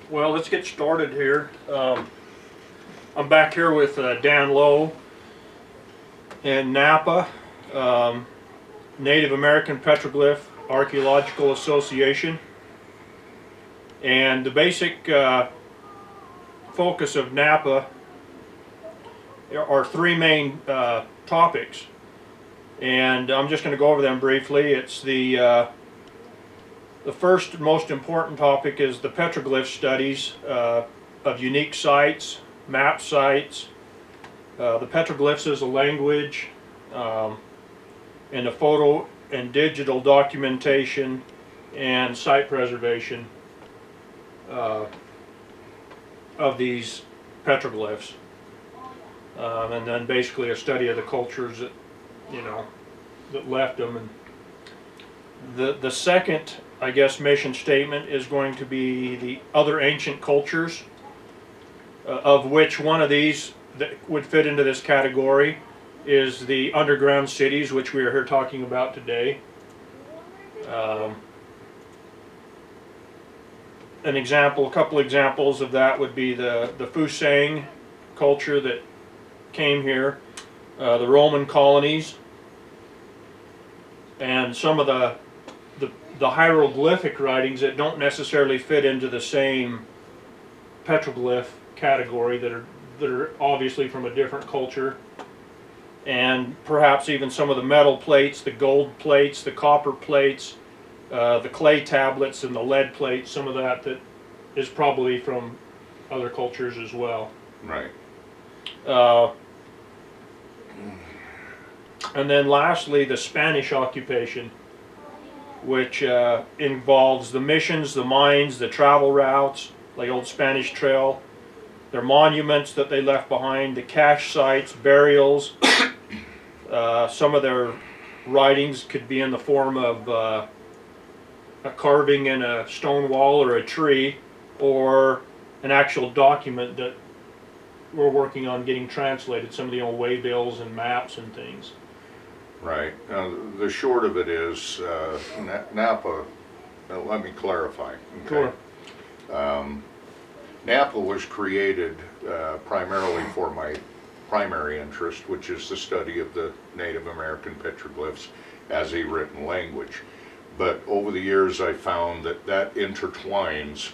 Well, let's get started here. I'm back here with Dan Lowe in Napa, Native American Petroglyph Archaeological Association. And the basic focus of Napa are three main topics. And I'm just going to go over them briefly. It's the first most important topic is the petroglyph studies of unique sites, map sites, the petroglyphs as a language, and the photo and digital documentation and site preservation of these petroglyphs. And then basically a study of the cultures that, that left them. And the second, I guess, mission statement is going to be the other ancient cultures, of which one of these that would fit into this category is the underground cities, which we are here talking about today. A couple examples of that would be the Fusang culture that came here, the Roman colonies, and some of the hieroglyphic writings that don't necessarily fit into the same petroglyph category, that are obviously from a different culture, and perhaps even some of the metal plates, the gold plates, the copper plates, the clay tablets, and the lead plates. Some of that is probably from other cultures as well. Right. And then lastly, the Spanish occupation, which involves the missions, the mines, the travel routes, like Old Spanish Trail, their monuments that they left behind, the cache sites, burials. Some of their writings could be in the form of a carving in a stone wall or a tree, or an actual document that we're working on getting translated, some of the old waybills and maps and things. Right. Now, the short of it is, Napa, let me clarify. Okay? Sure. Napa was created primarily for my primary interest, which is the study of the Native American petroglyphs as a written language. But over the years I found that intertwines,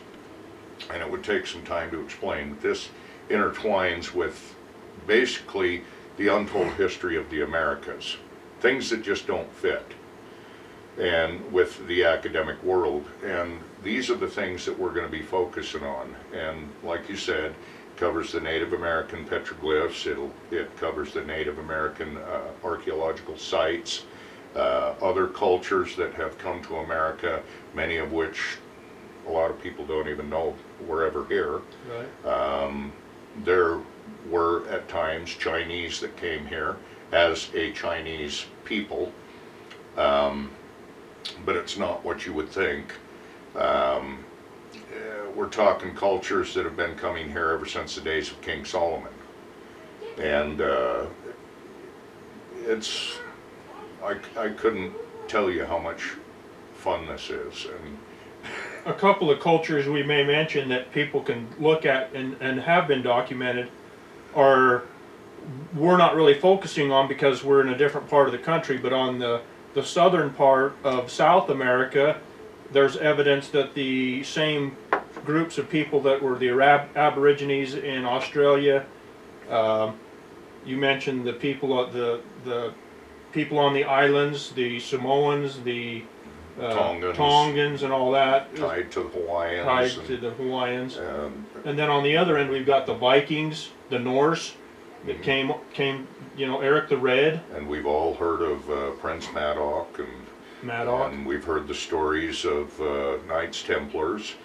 and it would take some time to explain, this intertwines with basically the untold history of the Americas. Things that just don't fit, and with the academic world. And these are the things that we're going to be focusing on. And like you said, covers the Native American petroglyphs, it covers the Native American archaeological sites, other cultures that have come to America, many of which a lot of people don't even know were ever here. Right. There were at times Chinese that came here as a Chinese people, but it's not what you would think. We're talking cultures that have been coming here ever since the days of King Solomon, and I couldn't tell you how much fun this is. And A couple of cultures we may mention that people can look at and have been documented are, we're not really focusing on because we're in a different part of the country, but on the southern part of South America, there's evidence that the same groups of people that were the Aborigines in Australia, you mentioned the people people on the islands, the Samoans, the Tongans and all that. tied to the Hawaiians. Tied to the Hawaiians. And then on the other end we've got the Vikings, the Norse, that came, Eric the Red. And we've all heard of Prince Madoc, and we've heard the stories of Knights Templars,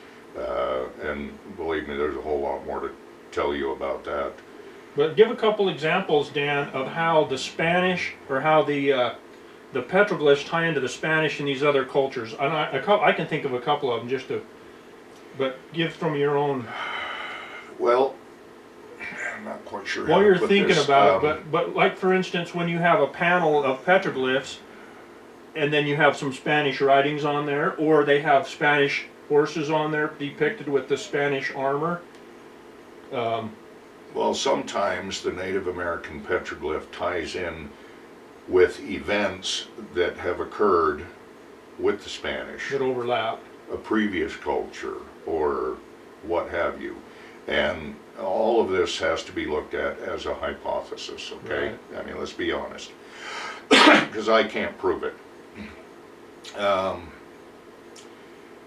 and believe me, there's a whole lot more to tell you about that. But give a couple examples, Dan, of how the Spanish, or how the petroglyphs tie into the Spanish and these other cultures. And I can think of a couple of them but give from your own. Well, I'm not quite sure. While you're thinking about it, but like for instance, when you have a panel of petroglyphs, and then you have some Spanish writings on there, or they have Spanish horses on there depicted with the Spanish armor. Well, sometimes the Native American petroglyph ties in with events that have occurred with the Spanish, That overlap. a previous culture, or what have you. And all of this has to be looked at as a hypothesis, okay? Right. I mean, let's be honest. Because I can't prove it.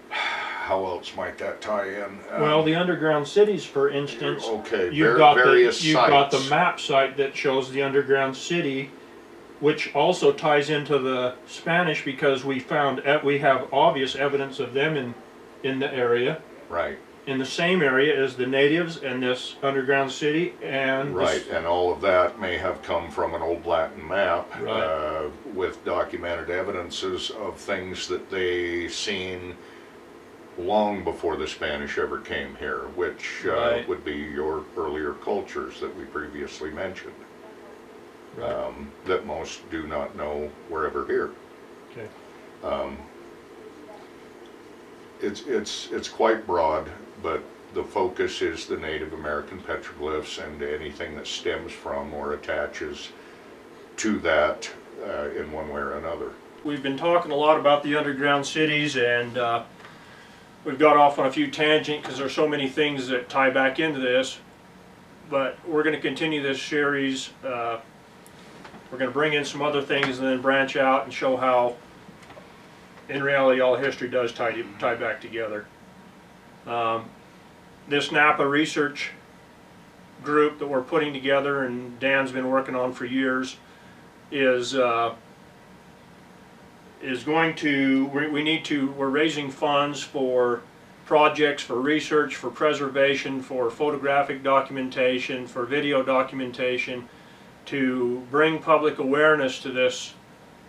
How else might that tie in? Well, the underground cities, for instance, okay, you've got various the sites. map site that shows the underground city, which also ties into the Spanish because we have obvious evidence of them in the area, Right, in the same area as the natives and this underground city, and right, and all of that may have come from an old Latin map Right. with documented evidences of things that they seen long before the Spanish ever came here, which Right. would be your earlier cultures that we previously mentioned, that most do not know were ever here. Okay. It's quite broad, but the focus is the Native American petroglyphs and anything that stems from or attaches to that in one way or another. We've been talking a lot about the underground cities, and we've got off on a few tangents because there's so many things that tie back into this. But we're going to continue this series. We're going to bring in some other things and then branch out and show how, in reality, all history does tie back together. This Napa research group that we're putting together, and Dan's been working on for years, is going to, we're raising funds for projects, for research, for preservation, for photographic documentation, for video documentation, to bring public awareness to this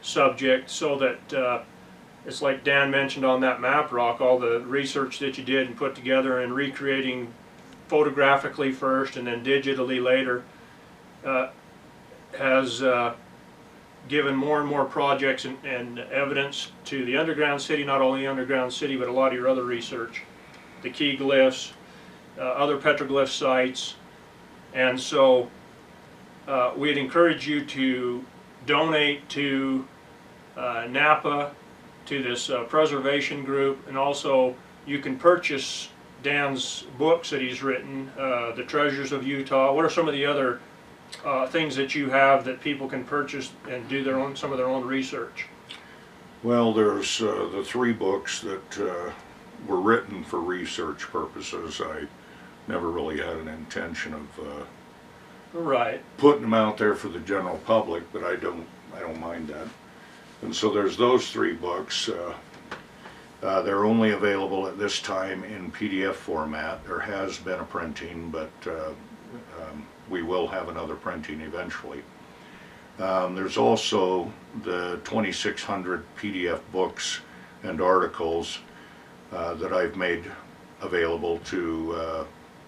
subject so that it's like Dan mentioned on that map rock, all the research that you did and put together and recreating photographically first and then digitally later has given more and more projects and evidence to the underground city, not only the underground city, but a lot of your other research, the key glyphs, other petroglyph sites. And so we'd encourage you to donate to Napa, to this preservation group, and also you can purchase Dan's books that he's written, The Treasures of Utah. What are some of the other things that you have that people can purchase and do some of their own research? Well, there's the 3 books that were written for research purposes. I never really had an intention of Right. putting them out there for the general public, but I don't mind that. And so there's those 3 books. They're only available at this time in PDF format. There has been a printing, but we will have another printing eventually. There's also the 2,600 PDF books and articles that I've made available to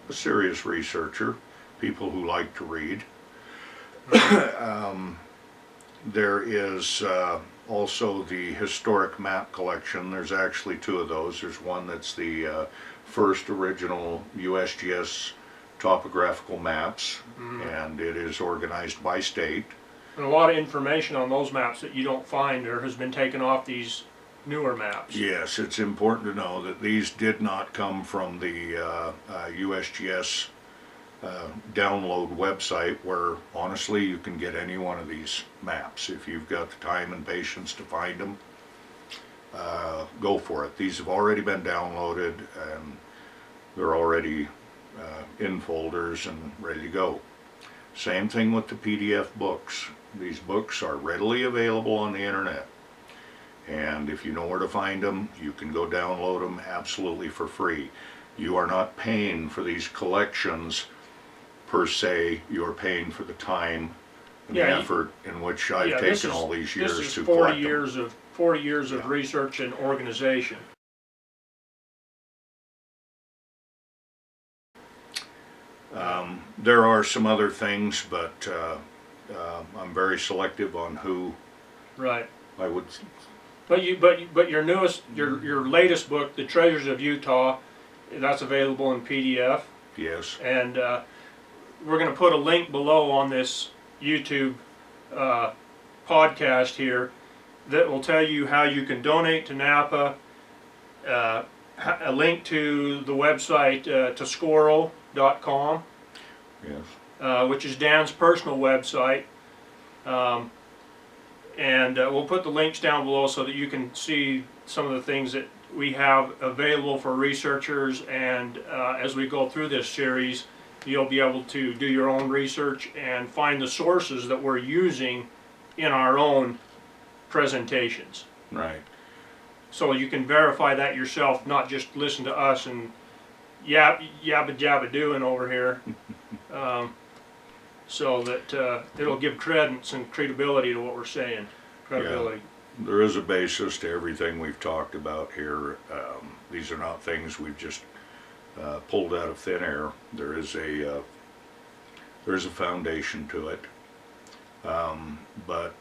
a serious researcher, people who like to read. There is also the historic map collection. There's actually 2 of those. There's one that's the first original USGS topographical maps, and it is organized by state. And a lot of information on those maps that you don't find or has been taken off these newer maps. Yes, it's important to know that these did not come from the USGS download website, where honestly you can get any one of these maps if you've got the time and patience to find them. Go for it. These have already been downloaded and they're already in folders and ready to go. Same thing with the PDF books. These books are readily available on the internet, and if you know where to find them, you can go download them absolutely for free. You are not paying for these collections per se. You're paying for the time and the effort in which I've taken all these years to collect them. 40 years of research and organization. There are some other things, but I'm very selective on who Right. I would But your latest book, The Treasures of Utah, that's available in PDF. Yes. And we're going to put a link below on this YouTube podcast here that will tell you how you can donate to Napa. A link to the website tuscoro.com, Yes. which is Dan's personal website. And we'll put the links down below so that you can see some of the things that we have available for researchers, and as we go through this series, you'll be able to do your own research and find the sources that we're using in our own presentations. Right. So you can verify that yourself, not just listen to us and yabba jabba doing over here. So that it'll give credence and credibility to what we're saying. Credibility. Yeah. There is a basis to everything we've talked about here. These are not things we've just pulled out of thin air. There is a foundation to it. But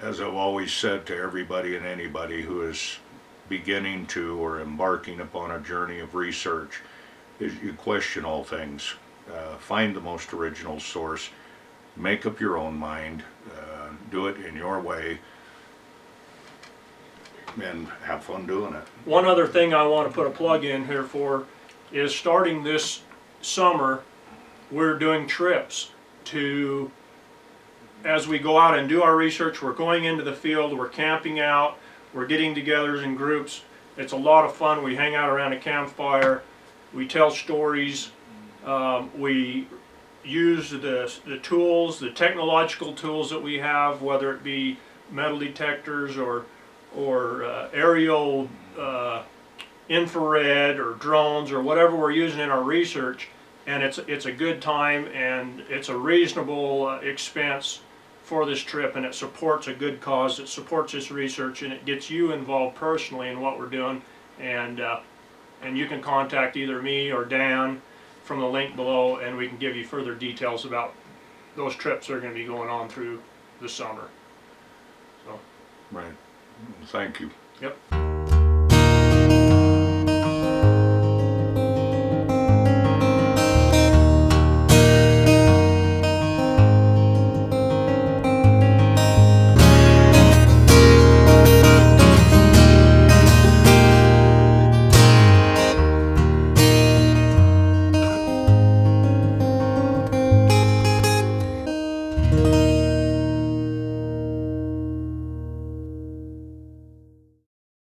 as I've always said to everybody and anybody who is beginning to or embarking upon a journey of research, is you question all things. Find the most original source, make up your own mind, do it in your way, and have fun doing it. One other thing I want to put a plug in here for is starting this summer, we're doing trips to, as we go out and do our research, we're going into the field, we're camping out, we're getting together in groups. It's a lot of fun. We hang out around a campfire, we tell stories, we use the tools, the technological tools that we have, whether it be metal detectors or aerial infrared or drones or whatever we're using in our research, and it's a good time and it's a reasonable expense for this trip, and it supports a good cause, it supports this research, and it gets you involved personally in what we're doing. And you can contact either me or Dan from the link below, and we can give you further details about those trips that are going to be going on through the summer. So. Right. Thank you. Yep.